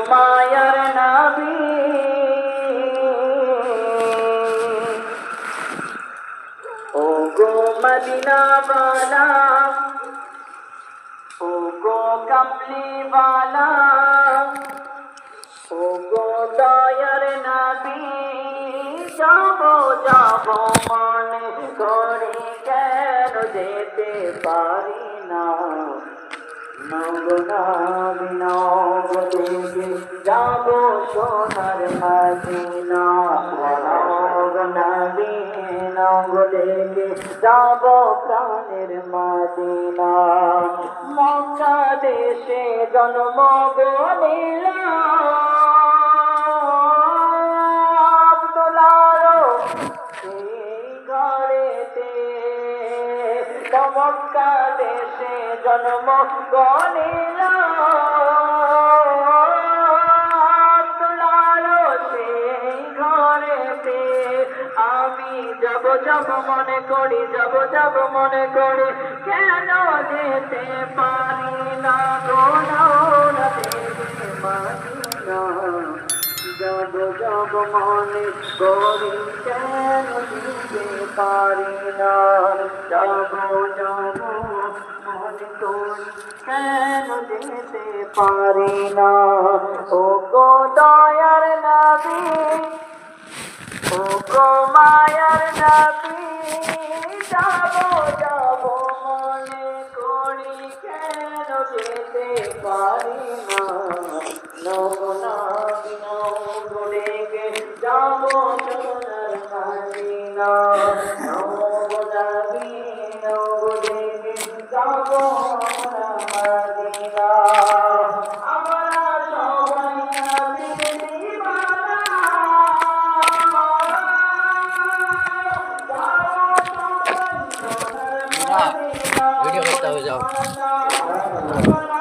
মায়ার নবী ও গো মদিনা वाला ও গো কমলি वाला ও গো দয়ার নবী যাব যাব মনে করে কেন যেতে পারি না নগনাবি নগদেগে যাব সোনার মদিনা নগনাবি নগদেগে যাব প্রাণের মদিনা মক্কা দেশে জন্ম নিলাম মক্কা দেশে জন্ম নিলাম সেই ঘরেতে আমি যাব যাব মনে করি যাব যাব মনে করি কেন যেতে পারি না গো না যাব যাব মনে করি কেন যেতে পারি না যাব যাব মনে করি কেন যেতে পারি না ও গো দয়ার নবী ও গো মায়ার নবী যাব যাব মনে করি কেন যেতে পারি না নগনাবি নগদেগে যাব সোনার মদিনা নগনাবি নগদেগে যাব সোনার মদিনা আমরা সবাই নবীর দিওয়ানা वीडियो करता हो जाओ।